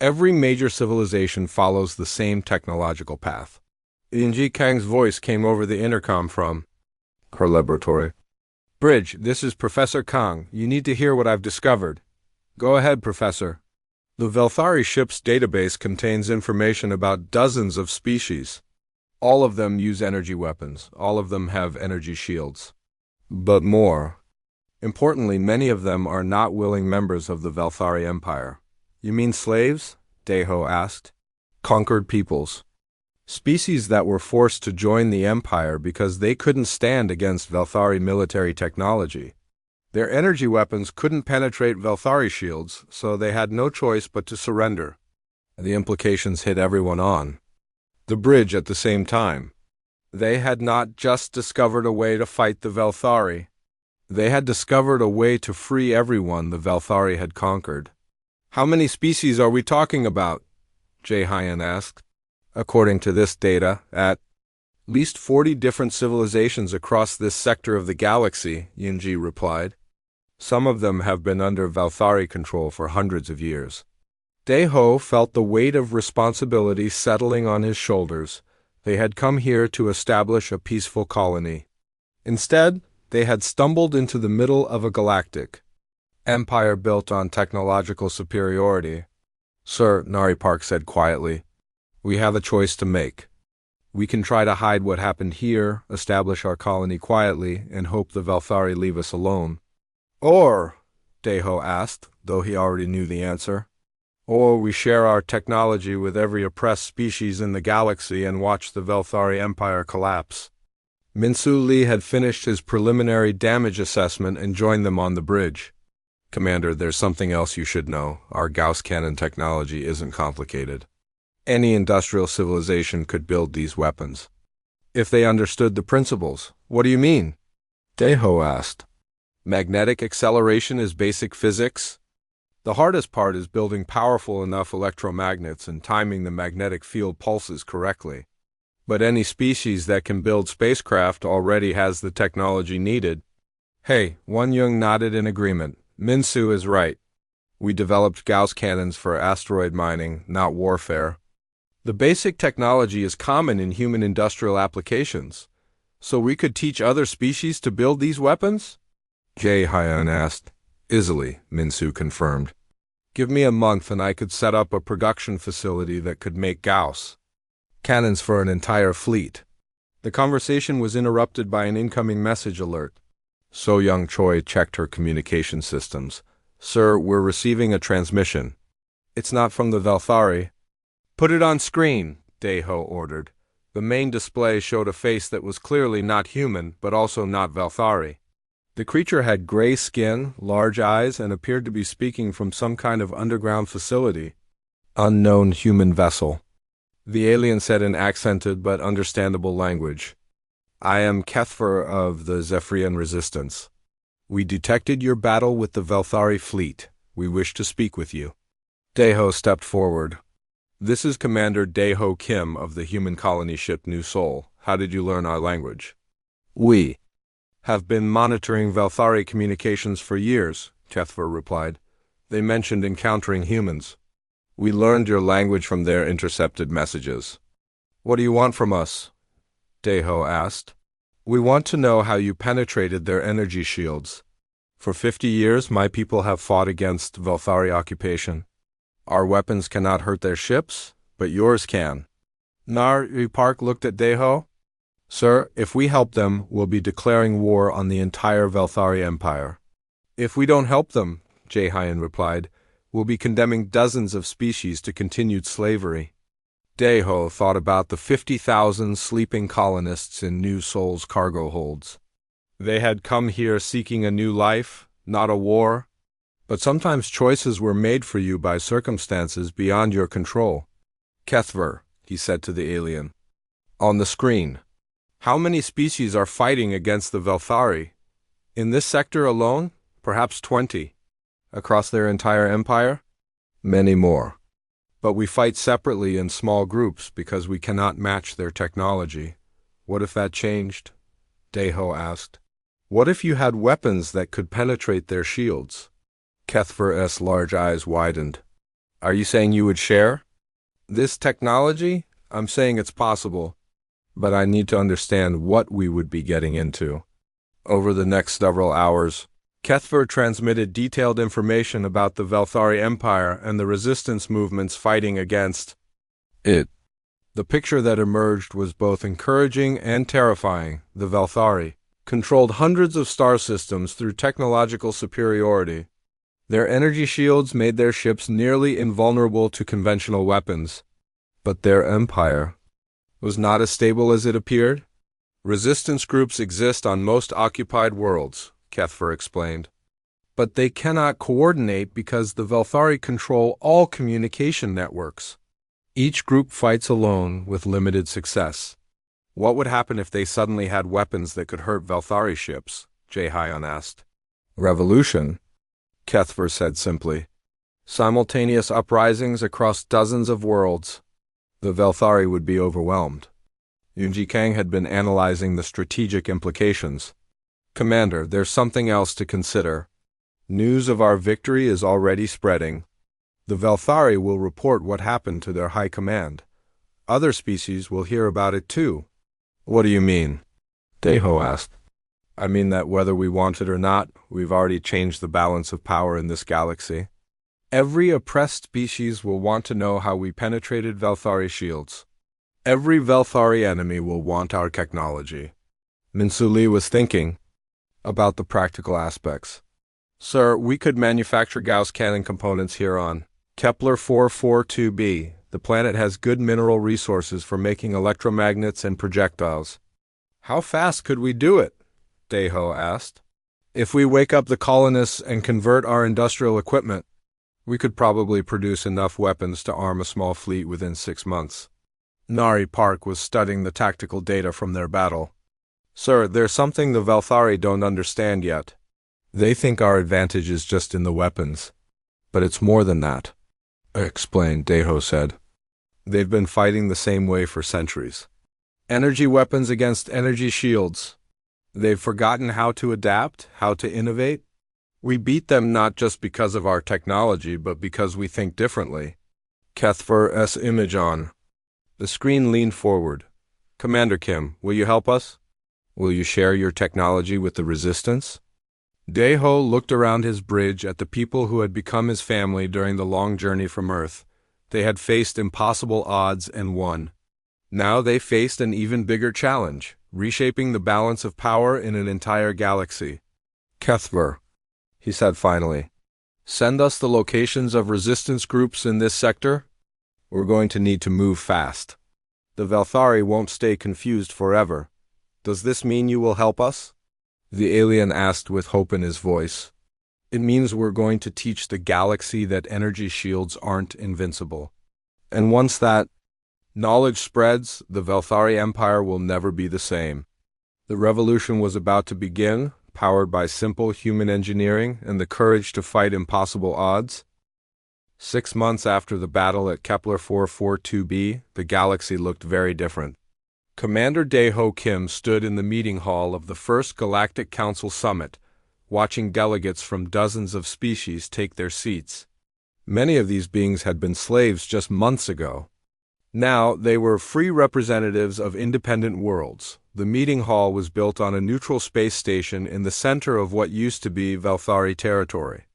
Every major civilization follows the same technological path. Yinji Kang's voice came over the intercom from her laboratory. Bridge, this is Professor Kang. You need to hear what I've discovered. Go ahead, Professor. The Velthari ship's database contains information about dozens of species. All of them use energy weapons. All of them have energy shields. But more. Importantly, many of them are not willing members of the Velthari Empire. You mean slaves? Deho asked. Conquered peoples. Species that were forced to join the Empire because they couldn't stand against Velthari military technology. Their energy weapons couldn't penetrate Velthari shields, so they had no choice but to surrender. The implications hit everyone on the bridge at the same time. They had not just discovered a way to fight the Velthari. They had discovered a way to free everyone the Velthari had conquered. How many species are we talking about? Jaehyun asked. According to this data, at least 40 different civilizations across this sector of the galaxy, Yinji replied. Some of them have been under Velthari control for hundreds of years. Deho felt the weight of responsibility settling on his shoulders. They had come here to establish a peaceful colony. Instead, they had stumbled into the middle of a galactic empire built on technological superiority. Sir, Nari Park said quietly, we have a choice to make. We can try to hide what happened here, establish our colony quietly, and hope the Velthari leave us alone. Or, Deho asked, though he already knew the answer, or we share our technology with every oppressed species in the galaxy and watch the Velthari Empire collapse. Minsu Lee had finished his preliminary damage assessment and joined them on the bridge. Commander, there's something else you should know. Our Gauss cannon technology isn't complicated. Any industrial civilization could build these weapons. If they understood the principles. What do you mean? Deho asked. Magnetic acceleration is basic physics. The hardest part is building powerful enough electromagnets and timing the magnetic field pulses correctly. But any species that can build spacecraft already has the technology needed. Hey, Won Young nodded in agreement. Minsu is right. We developed Gauss cannons for asteroid mining, not warfare. The basic technology is common in human industrial applications. So we could teach other species to build these weapons? Jaehyun asked. Easily, Minsu confirmed. Give me a month and I could set up a production facility that could make Gauss cannons for an entire fleet. The conversation was interrupted by an incoming message alert. So Young Choi checked her communication systems. Sir, we're receiving a transmission. It's not from the Velthari. Put it on screen, Deho ordered. The main display showed a face that was clearly not human, but also not Velthari. The creature had gray skin, large eyes, and appeared to be speaking from some kind of underground facility. Unknown human vessel. The alien said in accented but understandable language. I am Kethfer of the Zephyrian Resistance. We detected your battle with the Velthari fleet. We wish to speak with you. Deho stepped forward. This is Commander Deho Kim of the human colony ship New Seoul. How did you learn our language? We have been monitoring Velthari communications for years, Kethfer replied. They mentioned encountering humans. We learned your language from their intercepted messages. What do you want from us? Deho asked. We want to know how you penetrated their energy shields. For 50 years, my people have fought against Velthari occupation. Our weapons cannot hurt their ships, but yours can. Nari Park looked at Deho. Sir, if we help them, we'll be declaring war on the entire Velthari Empire. If we don't help them, Jaehyun replied, we'll be condemning dozens of species to continued slavery. Deho thought about the 50,000 sleeping colonists in New Seoul's cargo holds. They had come here seeking a new life, not a war. But sometimes choices were made for you by circumstances beyond your control. Kethver, he said to the alien. On the screen. How many species are fighting against the Velthari? In this sector alone, perhaps 20. Across their entire empire? Many more. But we fight separately in small groups because we cannot match their technology. What if that changed? Deho asked. What if you had weapons that could penetrate their shields? Kethver's large eyes widened. Are you saying you would share? This technology? I'm saying it's possible. But I need to understand what we would be getting into. Over the next several hours, Kethver transmitted detailed information about the Velthari Empire and the resistance movements fighting against it. The picture that emerged was both encouraging and terrifying. The Velthari controlled hundreds of star systems through technological superiority. Their energy shields made their ships nearly invulnerable to conventional weapons. But their empire was not as stable as it appeared. Resistance groups exist on most occupied worlds, Kethfer explained. But they cannot coordinate because the Velthari control all communication networks. Each group fights alone with limited success. What would happen if they suddenly had weapons that could hurt Velthari ships? Jaehyun asked. Revolution, Kethfer said simply. Simultaneous uprisings across dozens of worlds. The Velthari would be overwhelmed. Yoonji Kang had been analyzing the strategic implications. Commander, there's something else to consider. News of our victory is already spreading. The Velthari will report what happened to their high command. Other species will hear about it too. What do you mean? Daeho asked. I mean that whether we want it or not, we've already changed the balance of power in this galaxy. Every oppressed species will want to know how we penetrated Velthari shields. Every Velthari enemy will want our technology. Minsu Lee was thinking about the practical aspects. Sir, we could manufacture Gauss cannon components here on Kepler 442b. The planet has good mineral resources for making electromagnets and projectiles. How fast could we do it? Daeho asked. If we wake up the colonists and convert our industrial equipment, we could probably produce enough weapons to arm a small fleet within 6 months. Nari Park was studying the tactical data from their battle. Sir, there's something the Velthari don't understand yet. They think our advantage is just in the weapons. But it's more than that, explained, Daeho said. They've been fighting the same way for centuries. Energy weapons against energy shields. They've forgotten how to adapt, how to innovate. We beat them not just because of our technology, but because we think differently. Kethfer's image on. The screen leaned forward. Commander Kim, will you help us? Will you share your technology with the Resistance? Daeho looked around his bridge at the people who had become his family during the long journey from Earth. They had faced impossible odds and won. Now they faced an even bigger challenge, reshaping the balance of power in an entire galaxy. Kethfer, he said finally, send us the locations of resistance groups in this sector. We're going to need to move fast. The Velthari won't stay confused forever. Does this mean you will help us? The alien asked with hope in his voice. It means we're going to teach the galaxy that energy shields aren't invincible. And once that knowledge spreads, the Velthari Empire will never be the same. The revolution was about to begin, powered by simple human engineering and the courage to fight impossible odds. 6 months after the battle at Kepler 442b, the galaxy looked very different. Commander Daeho Kim stood in the meeting hall of the First Galactic Council Summit, watching delegates from dozens of species take their seats. Many of these beings had been slaves just months ago. Now they were free representatives of independent worlds. The meeting hall was built on a neutral space station in the center of what used to be Velthari territory.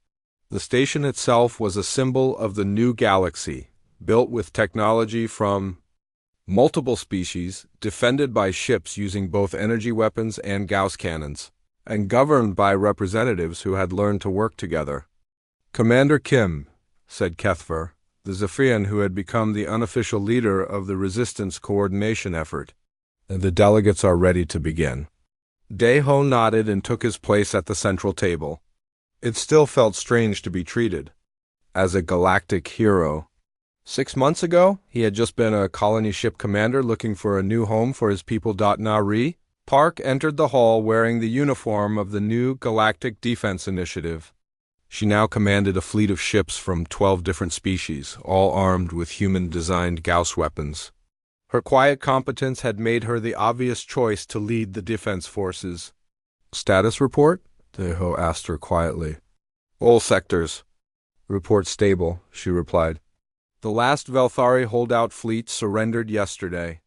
The station itself was a symbol of the new galaxy, built with technology from multiple species, defended by ships using both energy weapons and Gauss cannons, and governed by representatives who had learned to work together. Commander Kim, said Kethfer, the Zephyrian who had become the unofficial leader of the resistance coordination effort. The delegates are ready to begin. Daeho nodded and took his place at the central table. It still felt strange to be treated as a galactic hero. 6 months ago, he had just been a colony ship commander looking for a new home for his people. Nari Park entered the hall wearing the uniform of the new Galactic Defense Initiative. She now commanded a fleet of ships from 12 different species, all armed with human-designed Gauss weapons. Her quiet competence had made her the obvious choice to lead the defense forces. Status report? Daeho asked her quietly. All sectors. Report stable, she replied. The last Velthari holdout fleet surrendered yesterday.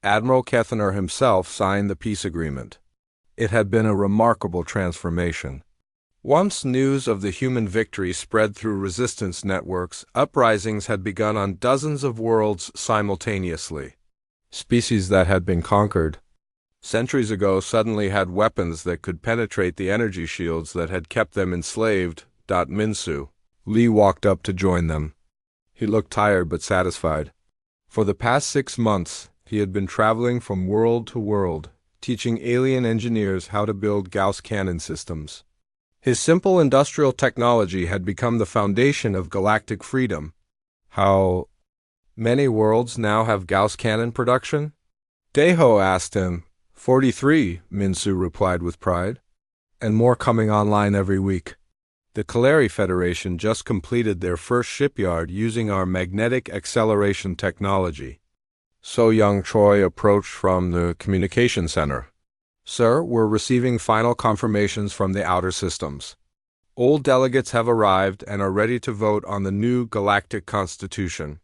Admiral Kethaner himself signed the peace agreement. It had been a remarkable transformation. Once news of the human victory spread through resistance networks, uprisings had begun on dozens of worlds simultaneously. Species that had been conquered Centuries ago suddenly had weapons that could penetrate the energy shields that had kept them enslaved. Minsu. Lee walked up to join them. He looked tired but satisfied. For the past 6 months, he had been traveling from world to world, teaching alien engineers how to build Gauss cannon systems. His simple industrial technology had become the foundation of galactic freedom. How many worlds now have Gauss cannon production? Deho asked him. 43, Minsu replied with pride. And more coming online every week. The Kaleri Federation just completed their first shipyard using our magnetic acceleration technology. So Young Choi approached from the communication center. Sir, we're receiving final confirmations from the outer systems. Old delegates have arrived and are ready to vote on the new galactic constitution.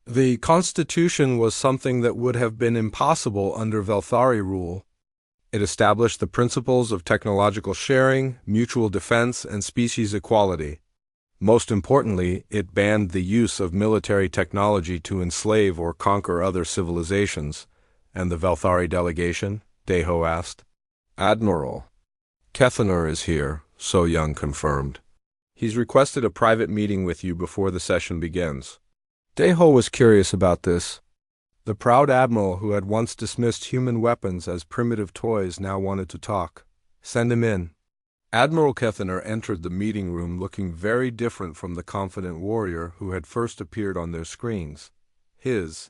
The constitution was something that would have been impossible under Velthari rule. It established the principles of technological sharing, mutual defense, and species equality. Most importantly, it banned the use of military technology to enslave or conquer other civilizations. And the Velthari delegation? Deho asked. Admiral Kethaner is here, So Young confirmed. He's requested a private meeting with you before the session begins. Deho was curious about this. The proud admiral who had once dismissed human weapons as primitive toys now wanted to talk. Send him in. Admiral Kethaner entered the meeting room looking very different from the confident warrior who had first appeared on their screens. His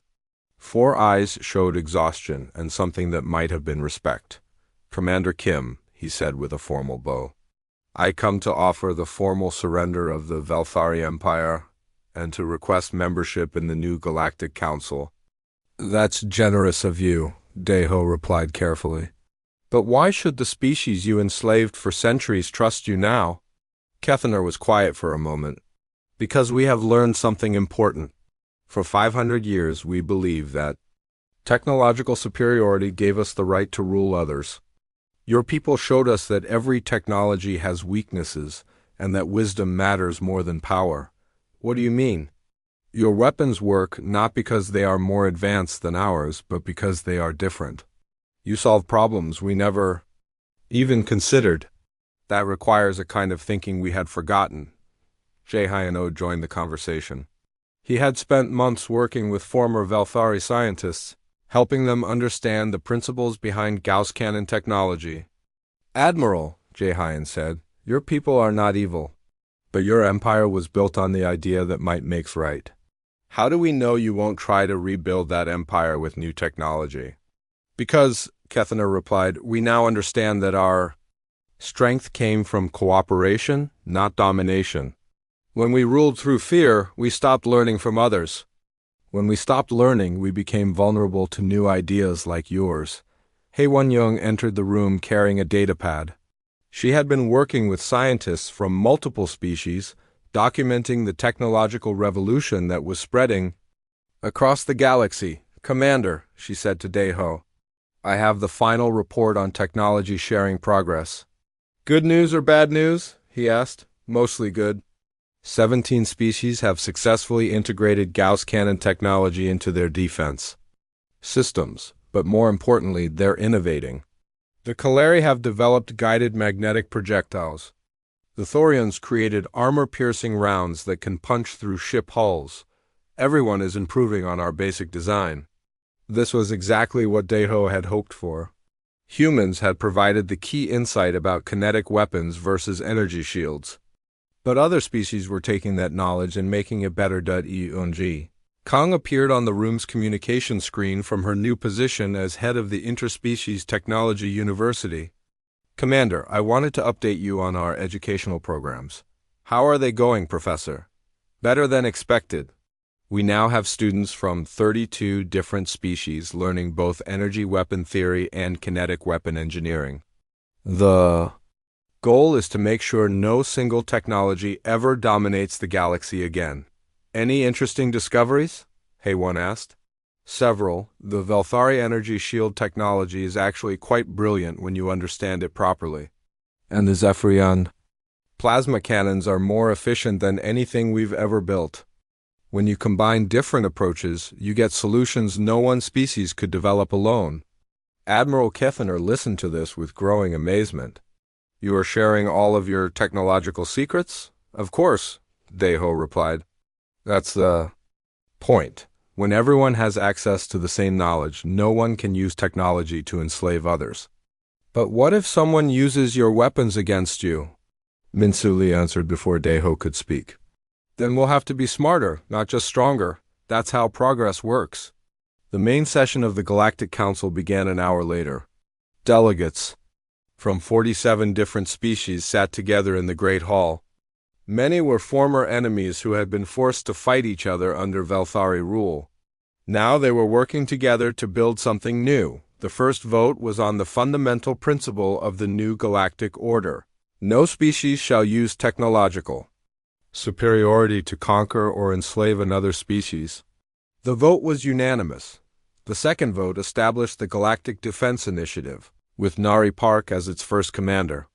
4 eyes showed exhaustion and something that might have been respect. Commander Kim, he said with a formal bow. I come to offer the formal surrender of the Velthari Empire and to request membership in the new Galactic Council. That's generous of you, Deho replied carefully. But why should the species you enslaved for centuries trust you now? Kethaner was quiet for a moment. Because we have learned something important. For 500 years we believed that technological superiority gave us the right to rule others. Your people showed us that every technology has weaknesses and that wisdom matters more than power. What do you mean? Your weapons work not because they are more advanced than ours, but because they are different. You solve problems we never even considered. That requires a kind of thinking we had forgotten. Jae-Hyun-Oh joined the conversation. He had spent months working with former Velthari scientists, helping them understand the principles behind Gauss cannon technology. Admiral, Jae-Hyun said, your people are not evil. But your empire was built on the idea that might makes right. How do we know you won't try to rebuild that empire with new technology? Because, Kethaner replied, we now understand that our strength came from cooperation, not domination. When we ruled through fear, we stopped learning from others. When we stopped learning, we became vulnerable to new ideas like yours. Hye Won-young entered the room carrying a datapad. She had been working with scientists from multiple species, documenting the technological revolution that was spreading across the galaxy. Commander, she said to Deho, I have the final report on technology sharing progress. Good news or bad news? He asked. Mostly good. 17 species have successfully integrated Gauss cannon technology into their defense systems, but more importantly, they're innovating. The Kaleri have developed guided magnetic projectiles. The Thorians created armor-piercing rounds that can punch through ship hulls. Everyone is improving on our basic design. This was exactly what Deho had hoped for. Humans had provided the key insight about kinetic weapons versus energy shields. But other species were taking that knowledge and making it better. Kang appeared on the room's communication screen from her new position as head of the Interspecies Technology University. Commander, I wanted to update you on our educational programs. How are they going, Professor? Better than expected. We now have students from 32 different species learning both energy weapon theory and kinetic weapon engineering. The goal is to make sure no single technology ever dominates the galaxy again. Any interesting discoveries? Haewon asked. Several. The Velthari energy shield technology is actually quite brilliant when you understand it properly. And the Zephyrion plasma cannons are more efficient than anything we've ever built. When you combine different approaches, you get solutions no one species could develop alone. Admiral Kefner listened to this with growing amazement. You are sharing all of your technological secrets? Of course, Deho replied. That's the point. When everyone has access to the same knowledge, no one can use technology to enslave others. But what if someone uses your weapons against you? Minsuli answered before Deho could speak. Then we'll have to be smarter, not just stronger. That's how progress works. The main session of the Galactic Council began an hour later. Delegates from 47 different species sat together in the Great Hall. Many were former enemies who had been forced to fight each other under Velthari rule. Now they were working together to build something new. The first vote was on the fundamental principle of the new galactic order. No species shall use technological superiority to conquer or enslave another species. The vote was unanimous. The second vote established the Galactic Defense Initiative, with Nari Park as its first commander.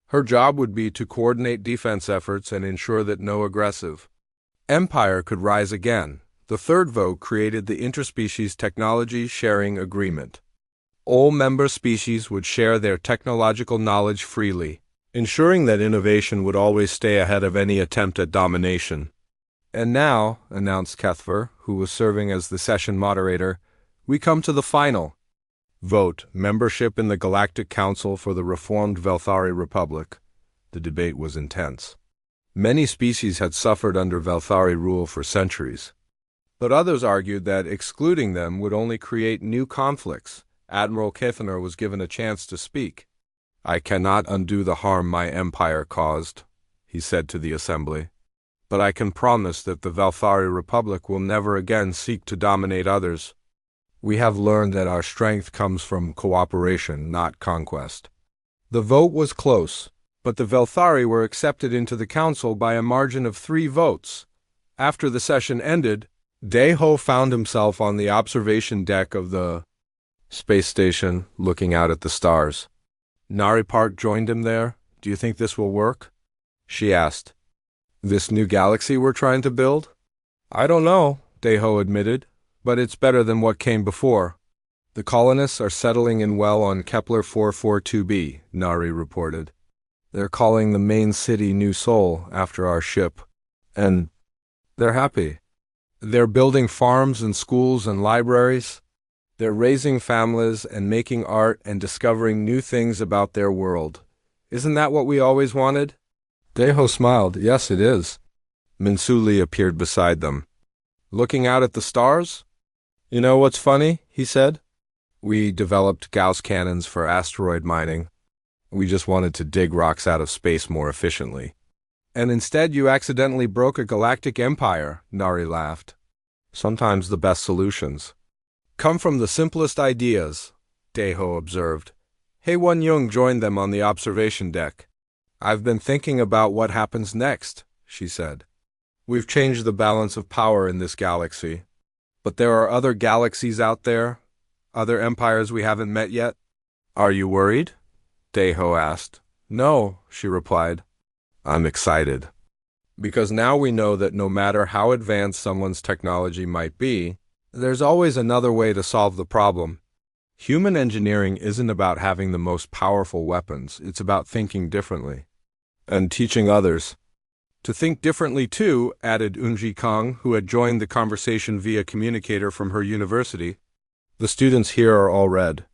Her job would be to coordinate defense efforts and ensure that no aggressive empire could rise again. The third vote created the Interspecies Technology Sharing Agreement. All member species would share their technological knowledge freely, ensuring that innovation would always stay ahead of any attempt at domination. And now, announced Kethver, who was serving as the session moderator, we come to the final vote, membership in the Galactic Council for the reformed Velthari Republic. The debate was intense. Many species had suffered under Velthari rule for centuries, but others argued that excluding them would only create new conflicts. Admiral Kefner was given a chance to speak. I cannot undo the harm my empire caused, he said to the assembly. But I can promise that the Velthari Republic will never again seek to dominate others. We have learned that our strength comes from cooperation, not conquest. The vote was close, but the Velthari were accepted into the council by a margin of 3 votes. After the session ended, Deho found himself on the observation deck of the space station, looking out at the stars. Nari Park joined him there. Do you think this will work? She asked. This new galaxy we're trying to build? I don't know, Deho admitted, but it's better than what came before. The colonists are settling in well on Kepler 442b, Nari reported. They're calling the main city New Sol after our ship, and they're happy. They're building farms and schools and libraries. They're raising families and making art and discovering new things about their world. Isn't that what we always wanted? Deho smiled. Yes, it is. Minsuli appeared beside them. Looking out at the stars? You know what's funny? He said. We developed Gauss cannons for asteroid mining. We just wanted to dig rocks out of space more efficiently. And instead you accidentally broke a galactic empire, Nari laughed. Sometimes the best solutions come from the simplest ideas, Deho observed. Haewon Young joined them on the observation deck. I've been thinking about what happens next, she said. We've changed the balance of power in this galaxy. But there are other galaxies out there, other empires we haven't met yet. Are you worried? Deho asked. No, she replied. I'm excited. Because now we know that no matter how advanced someone's technology might be, there's always another way to solve the problem. Human engineering isn't about having the most powerful weapons, it's about thinking differently. And teaching others to think differently too, added Unji Kang, who had joined the conversation via communicator from her university. The students here are all red.